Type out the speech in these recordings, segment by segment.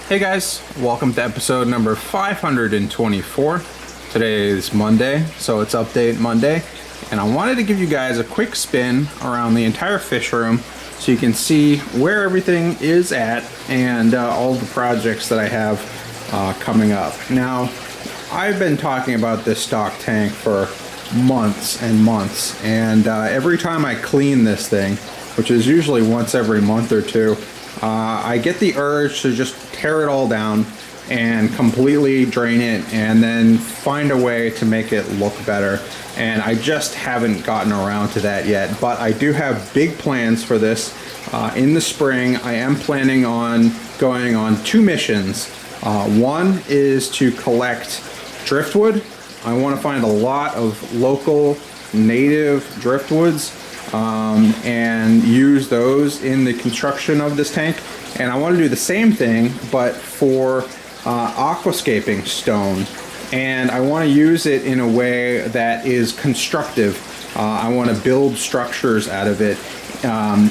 Hey guys, welcome to episode number 524. Today is Monday, so it's Update Monday, and I wanted to give you guys a quick spin around the entire fish room so you can see where everything is at and all the projects that I have coming up. Now, I've been talking about this stock tank for months and months, and every time I clean this thing, which is usually once every month or two, I get the urge to just tear it all down and completely drain it and then find a way to make it look better. And I just haven't gotten around to that yet, but I do have big plans for this. In the spring, I am planning on going on two missions. One is to collect driftwood. I want to find a lot of local native driftwoods and use those in the construction of this tank. And I want to do the same thing, but for aquascaping stone. And I want to use it in a way that is constructive. I want to build structures out of it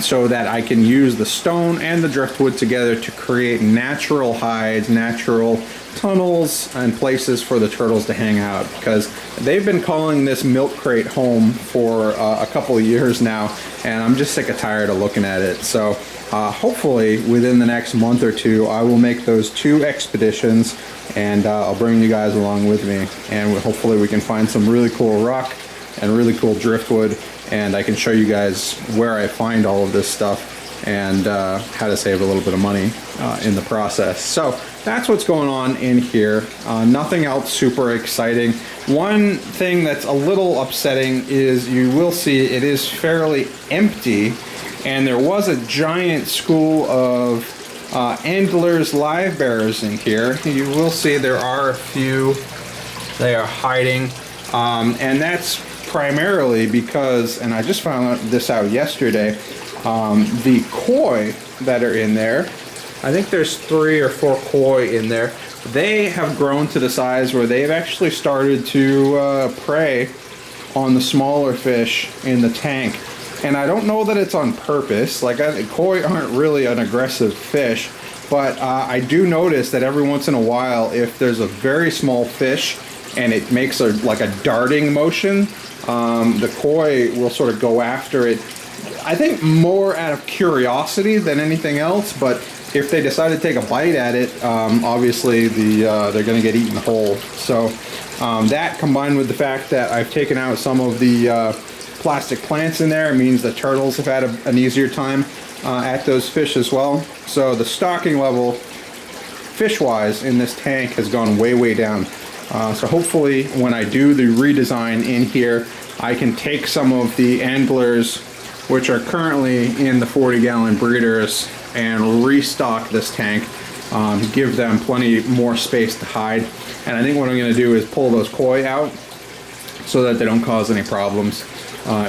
so that I can use the stone and the driftwood together to create natural hides, natural tunnels, and places for the turtles to hang out, because they've been calling this milk crate home for a couple of years now, and I'm just sick and tired of looking at it. So hopefully within the next month or two I will make those two expeditions, and I'll bring you guys along with me, and hopefully we can find some really cool rock and really cool driftwood, and I can show you guys where I find all of this stuff and how to save a little bit of money in the process. So that's what's going on in here. Nothing else super exciting. One thing that's a little upsetting is you will see it is fairly empty, and there was a giant school of Anglers live bearers in here. You will see there are a few. They are hiding, and that's primarily because, and I just found this out yesterday, the koi that are in there, I think there's 3 or 4 koi in there. They have grown to the size where they've actually started to prey on the smaller fish in the tank. And I don't know that it's on purpose. Like, koi aren't really an aggressive fish, but I do notice that every once in a while, if there's a very small fish and it makes like a darting motion, the koi will sort of go after it. I think more out of curiosity than anything else, but if they decide to take a bite at it, obviously they're going to get eaten whole. So that, combined with the fact that I've taken out some of the plastic plants in there, means the turtles have had an easier time at those fish as well. So the stocking level, fish-wise, in this tank has gone way down. So hopefully when I do the redesign in here, I can take some of the anglers, which are currently in the 40-gallon breeders, and restock this tank, give them plenty more space to hide. And I think what I'm going to do is pull those koi out so that they don't cause any problems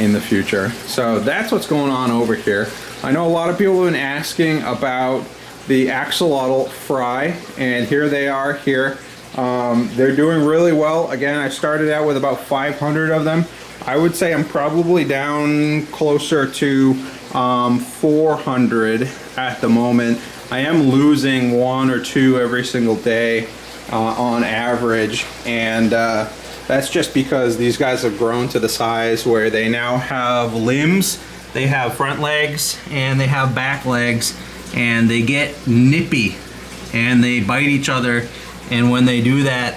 in the future. So that's what's going on over here. I know a lot of people have been asking about the Axolotl Fry, and here they are here. They're doing really well. Again, I started out with about 500 of them. I would say I'm probably down closer to 400 at the moment. I am losing 1 or 2 every single day on average, and that's just because these guys have grown to the size where they now have limbs, they have front legs, and they have back legs, and they get nippy and they bite each other, and when they do that,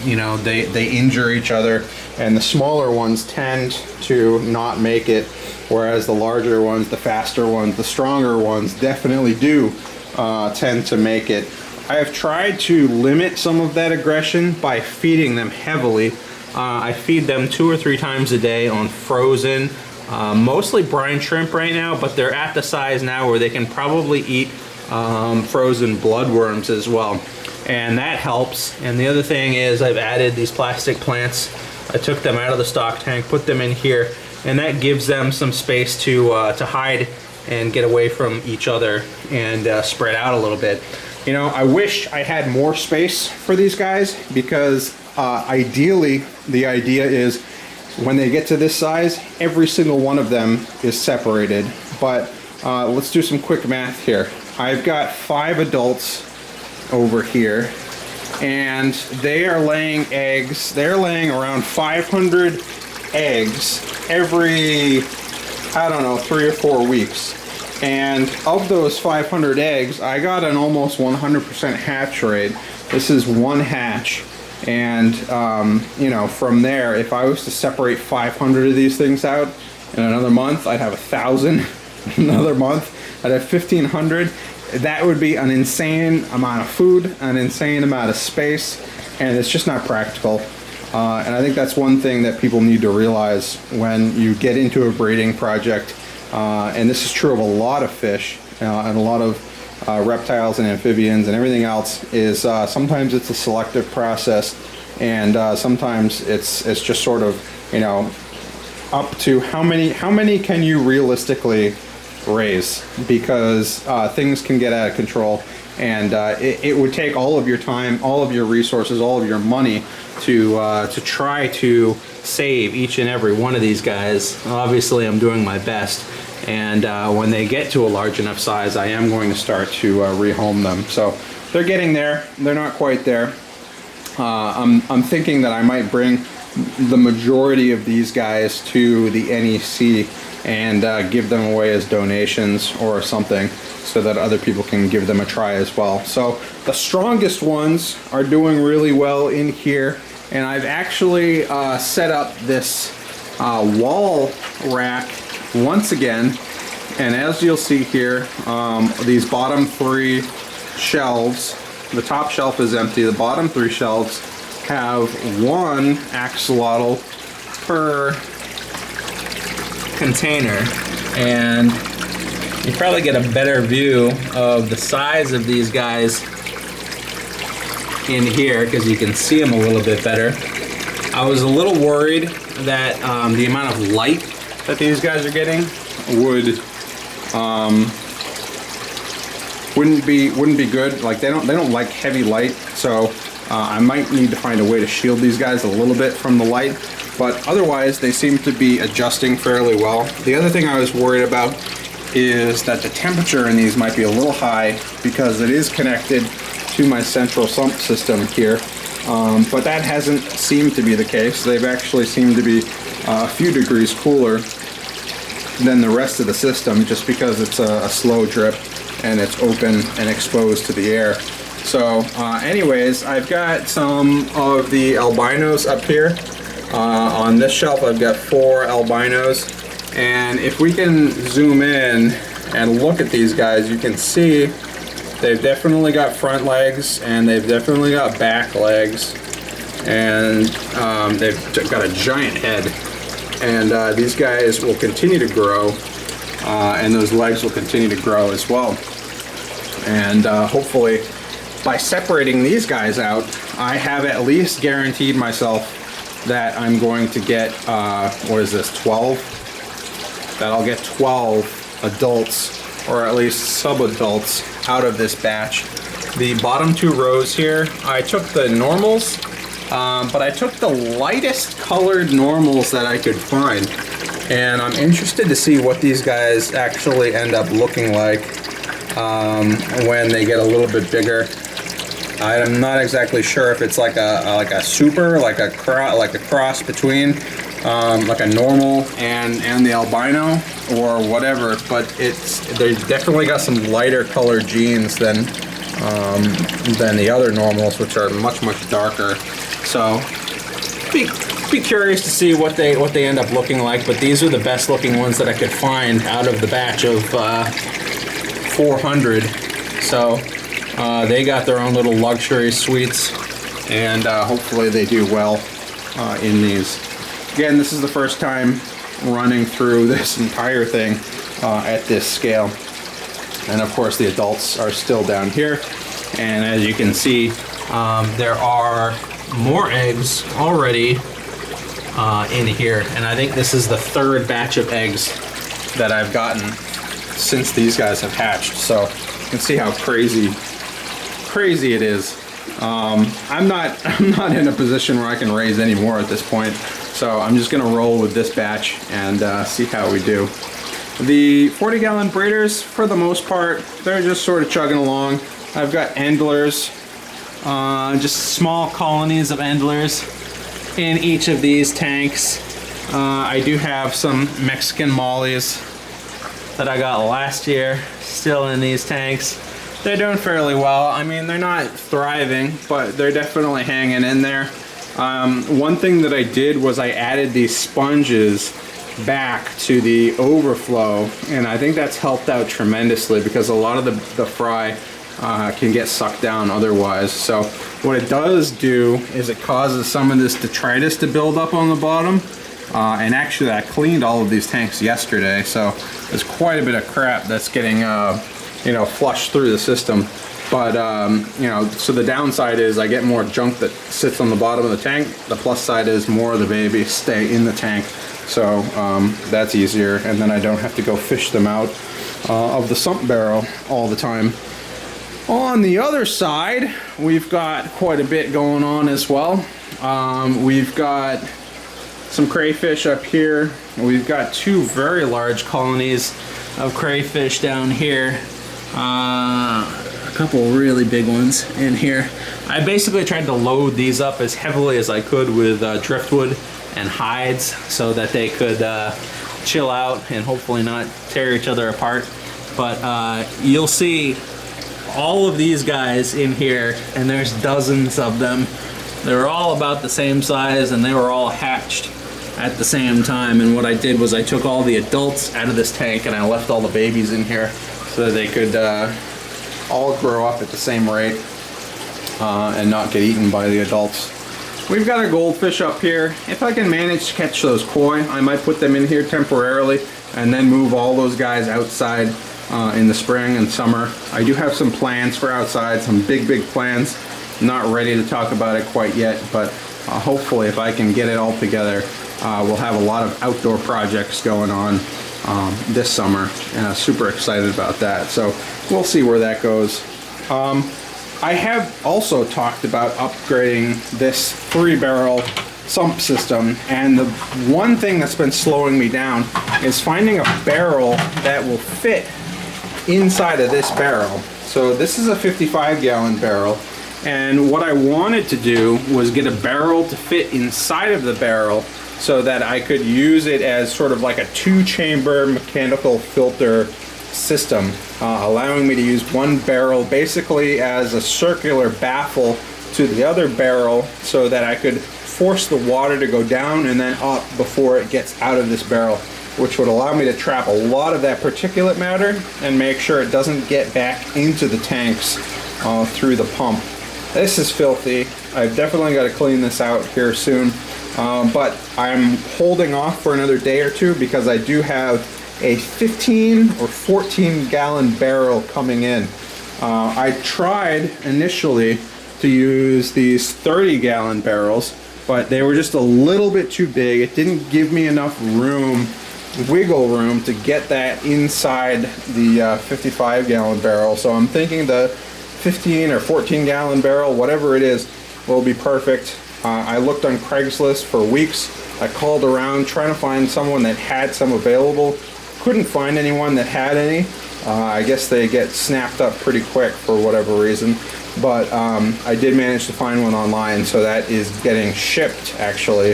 you know, they injure each other, and the smaller ones tend to not make it, whereas the larger ones, the faster ones, the stronger ones definitely do tend to make it. I have tried to limit some of that aggression by feeding them heavily. I feed them 2 or 3 times a day on frozen, mostly brine shrimp right now, but they're at the size now where they can probably eat frozen bloodworms as well, and that helps. And the other thing is I've added these plastic plants. I took them out of the stock tank, put them in here, and that gives them some space to hide and get away from each other and spread out a little bit. You know, I wish I had more space for these guys, because ideally the idea is when they get to this size, every single one of them is separated. But let's do some quick math here. I've got 5 adults over here, and they are laying eggs. They're laying around 500 eggs every, I don't know, 3 or 4 weeks. And of those 500 eggs, I got an almost 100% hatch rate. This is one hatch. And, you know, from there, if I was to separate 500 of these things out in another month, I'd have 1,000. Another month, I'd have 1,500. That would be an insane amount of food, an insane amount of space, and it's just not practical. And I think that's one thing that people need to realize when you get into a breeding project. And this is true of a lot of fish and a lot of reptiles and amphibians and everything else, is sometimes it's a selective process, and sometimes it's just sort of, you know, up to how many can you realistically raise, because things can get out of control, and it would take all of your time, all of your resources, all of your money to try to save each and every one of these guys. Obviously, I'm doing my best, and when they get to a large enough size, I am going to start to rehome them. So they're getting there. They're not quite there. I'm thinking that I might bring the majority of these guys to the NEC and give them away as donations or something, so that other people can give them a try as well. So the strongest ones are doing really well in here, and I've actually set up this wall rack once again, and as you'll see here, these bottom 3 shelves, the top shelf is empty, the bottom 3 shelves have 1 axolotl per container, and you probably get a better view of the size of these guys in here because you can see them a little bit better. I was a little worried that the amount of light that these guys are getting wouldn't be good. Like they don't like heavy light, so I might need to find a way to shield these guys a little bit from the light, but otherwise they seem to be adjusting fairly well. The other thing I was worried about is that the temperature in these might be a little high because it is connected to my central sump system here, but that hasn't seemed to be the case. They've actually seemed to be a few degrees cooler than the rest of the system, just because it's a slow drip and it's open and exposed to the air. So anyways, I've got some of the albinos up here. On this shelf I've got 4 albinos, and if we can zoom in and look at these guys, you can see they've definitely got front legs and they've definitely got back legs, and they've got a giant head, and these guys will continue to grow, and those legs will continue to grow as well. And hopefully by separating these guys out, I have at least guaranteed myself that I'm going to get, what is this, 12? That I'll get 12 adults, or at least sub-adults, out of this batch. The bottom 2 rows here, I took the normals, but I took the lightest colored normals that I could find. And I'm interested to see what these guys actually end up looking like when they get a little bit bigger. I'm not exactly sure if it's like a super, like a cross between like a normal and the albino or whatever, but they definitely got some lighter colored genes than the other normals, which are much darker. So be curious to see what they end up looking like, but these are the best looking ones that I could find out of the batch of 400. So they got their own little luxury suites, and hopefully they do well in these. Again, this is the first time running through this entire thing at this scale. And of course the adults are still down here, and as you can see, there are more eggs already in here, and I think this is the 3rd batch of eggs that I've gotten since these guys have hatched. So you can see how crazy it is. I'm not in a position where I can raise any more at this point, so I'm just gonna roll with this batch and see how we do. The 40-gallon breeders, for the most part, they're just sort of chugging along. I've got endlers, just small colonies of endlers in each of these tanks. I do have some Mexican mollies that I got last year still in these tanks. They're doing fairly well. I mean, they're not thriving, but they're definitely hanging in there. One thing that I did was I added these sponges back to the overflow, and I think that's helped out tremendously because a lot of the fry can get sucked down otherwise. So what it does do is it causes some of this detritus to build up on the bottom. And actually I cleaned all of these tanks yesterday, so there's quite a bit of crap that's getting you know, flushed through the system. But you know, so the downside is I get more junk that sits on the bottom of the tank. The plus side is more of the babies stay in the tank, so that's easier, and then I don't have to go fish them out of the sump barrel all the time. On the other side, we've got quite a bit going on as well. We've got some crayfish up here. We've got two very large colonies of crayfish down here. A couple really big ones in here. I basically tried to load these up as heavily as I could with driftwood and hides so that they could chill out and hopefully not tear each other apart. But you'll see all of these guys in here, and there's dozens of them. They're all about the same size, and they were all hatched at the same time. And what I did was I took all the adults out of this tank and I left all the babies in here so that they could all grow up at the same rate and not get eaten by the adults. We've got a goldfish up here. If I can manage to catch those koi, I might put them in here temporarily and then move all those guys outside in the spring and summer. I do have some plans for outside, some big plans. Not ready to talk about it quite yet, but hopefully if I can get it all together, we'll have a lot of outdoor projects going on this summer, and I'm super excited about that. So we'll see where that goes. I have also talked about upgrading this 3-barrel sump system, and the one thing that's been slowing me down is finding a barrel that will fit inside of this barrel. So this is a 55-gallon barrel, and what I wanted to do was get a barrel to fit inside of the barrel so that I could use it as sort of like a 2-chamber mechanical filter system, allowing me to use one barrel basically as a circular baffle to the other barrel so that I could force the water to go down and then up before it gets out of this barrel, which would allow me to trap a lot of that particulate matter and make sure it doesn't get back into the tanks through the pump. This is filthy. I've definitely got to clean this out here soon, but I'm holding off for another day or two because I do have a 15 or 14-gallon barrel coming in. I tried initially to use these 30-gallon barrels, but they were just a little bit too big. It didn't give me enough room, wiggle room, to get that inside the 55-gallon barrel. So I'm thinking the 15 or 14-gallon barrel, whatever it is, will be perfect. I looked on Craigslist for weeks. I called around trying to find someone that had some available. Couldn't find anyone that had any. I guess they get snapped up pretty quick for whatever reason. But I did manage to find one online, so that is getting shipped actually.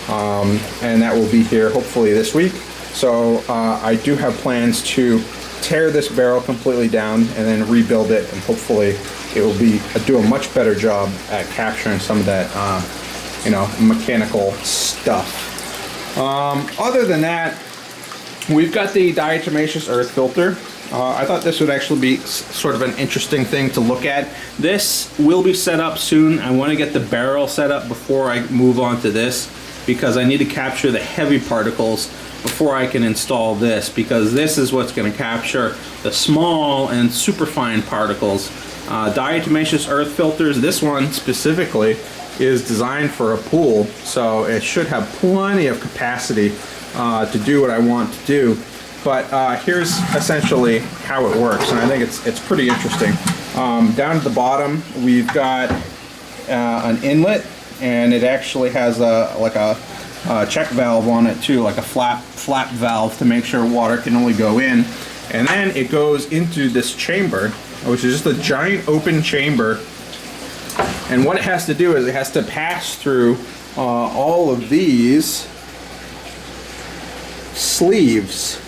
And that will be here hopefully this week. So I do have plans to tear this barrel completely down and then rebuild it, and hopefully it will do a much better job at capturing some of that you know, mechanical stuff. Other than that, we've got the Diatomaceous earth filter. I thought this would actually be sort of an interesting thing to look at. This will be set up soon. I want to get the barrel set up before I move on to this, because I need to capture the heavy particles before I can install this, because this is what's going to capture the small and superfine particles. Diatomaceous earth filters, this one specifically, is designed for a pool, so it should have plenty of capacity to do what I want to do. But here's essentially how it works, and I think it's pretty interesting. Down at the bottom, we've got an inlet, and it actually has like a check valve on it too, like a flap valve to make sure water can only go in. And then it goes into this chamber, which is just a giant open chamber. And what it has to do is it has to pass through all of these sleeves.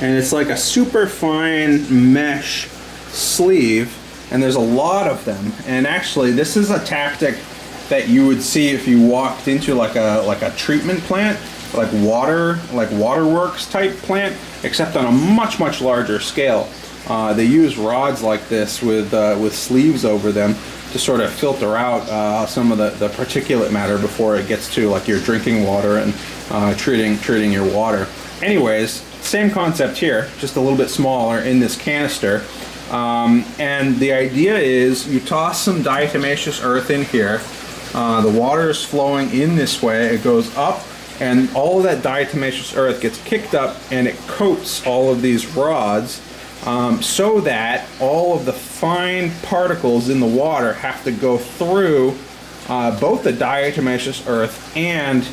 And it's like a super fine mesh sleeve, and there's a lot of them. And actually, this is a tactic that you would see if you walked into like a treatment plant, like waterworks type plant, except on a much larger scale. They use rods like this with sleeves over them to sort of filter out some of the particulate matter before it gets to like your drinking water and treating your water. Anyways, same concept here, just a little bit smaller in this canister. And the idea is you toss some diatomaceous earth in here. The water is flowing in this way. It goes up, and all of that diatomaceous earth gets kicked up, and it coats all of these rods so that all of the fine particles in the water have to go through both the diatomaceous earth and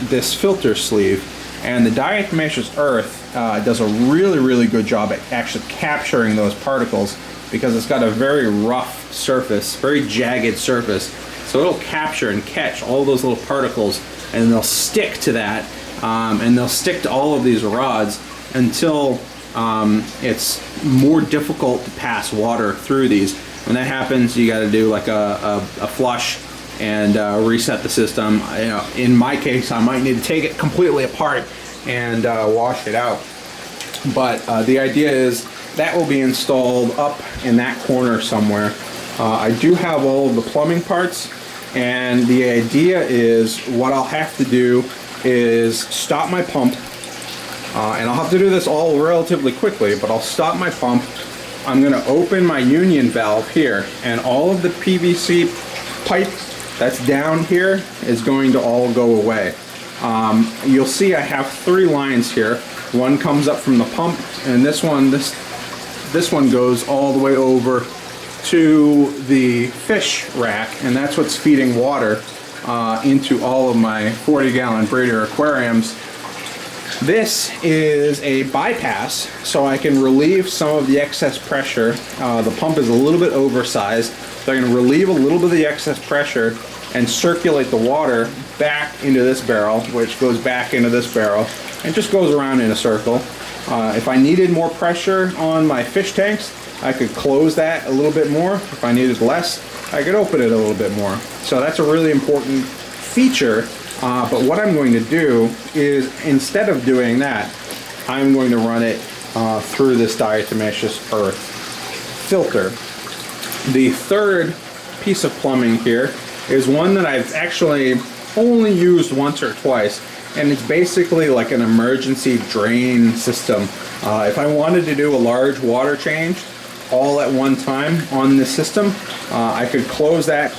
this filter sleeve. And the diatomaceous earth does a really good job at actually capturing those particles, because it's got a very rough surface, very jagged surface. So it'll capture and catch all those little particles, and they'll stick to that, and they'll stick to all of these rods until it's more difficult to pass water through these. When that happens, you got to do like a flush and reset the system. You know, in my case, I might need to take it completely apart and wash it out. But the idea is that will be installed up in that corner somewhere. I do have all of the plumbing parts, and the idea is what I'll have to do is stop my pump, and I'll have to do this all relatively quickly, but I'll stop my pump. I'm going to open my union valve here, and all of the PVC pipe that's down here is going to all go away. You'll see I have 3 lines here. One comes up from the pump, and this one goes all the way over to the fish rack, and that's what's feeding water into all of my 40-gallon breeder aquariums. This is a bypass, so I can relieve some of the excess pressure. The pump is a little bit oversized, so I can relieve a little bit of the excess pressure and circulate the water back into this barrel, which goes back into this barrel, and just goes around in a circle. If I needed more pressure on my fish tanks, I could close that a little bit more. If I needed less, I could open it a little bit more. So that's a really important feature. But what I'm going to do is, instead of doing that, I'm going to run it through this diatomaceous earth filter. The third piece of plumbing here is one that I've actually only used once or twice, and it's basically like an emergency drain system. If I wanted to do a large water change all at one time on this system, I could close that,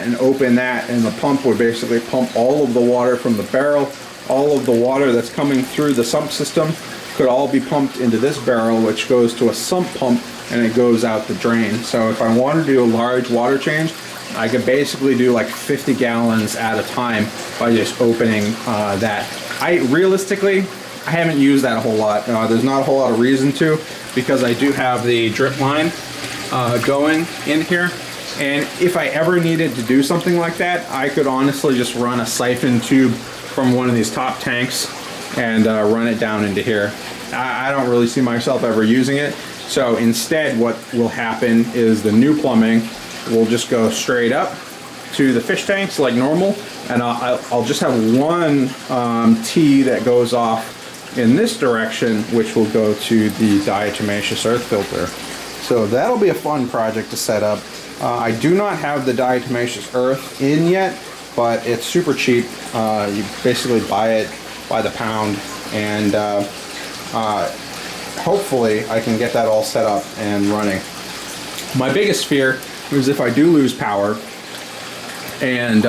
and open that, and the pump would basically pump all of the water from the barrel. All of the water that's coming through the sump system could all be pumped into this barrel, which goes to a sump pump, and it goes out the drain. So if I wanted to do a large water change, I could basically do like 50 gallons at a time by just opening that. Realistically, I haven't used that a whole lot. There's not a whole lot of reason to, because I do have the drip line going in here. And if I ever needed to do something like that, I could honestly just run a siphon tube from one of these top tanks and run it down into here. I don't really see myself ever using it. So instead, what will happen is the new plumbing will just go straight up to the fish tanks like normal, and I'll just have one T that goes off in this direction, which will go to the diatomaceous earth filter. So that'll be a fun project to set up. I do not have the diatomaceous earth in yet, but it's super cheap. You basically buy it by the pound, and hopefully I can get that all set up and running. My biggest fear is if I do lose power, and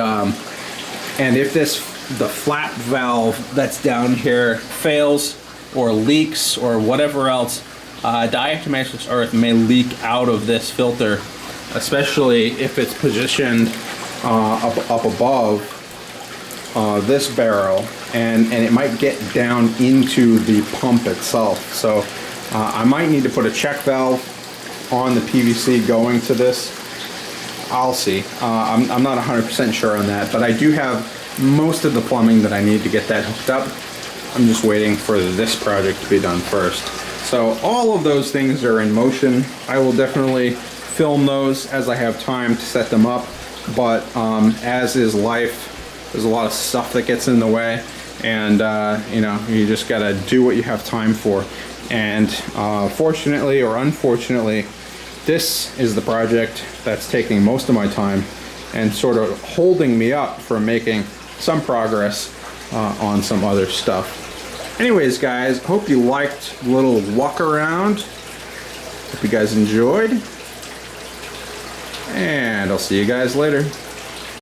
if the flap valve that's down here fails or leaks or whatever else, diatomaceous earth may leak out of this filter, especially if it's positioned up above this barrel, and it might get down into the pump itself. So I might need to put a check valve on the PVC going to this. I'll see. I'm not 100% sure on that, but I do have most of the plumbing that I need to get that hooked up. I'm just waiting for this project to be done first. So all of those things are in motion. I will definitely film those as I have time to set them up, but as is life, there's a lot of stuff that gets in the way, and you know, you just gotta do what you have time for. And fortunately or unfortunately, this is the project that's taking most of my time and sort of holding me up from making some progress on some other stuff. Anyways, guys, hope you liked the little walk around. Hope you guys enjoyed. And I'll see you guys later.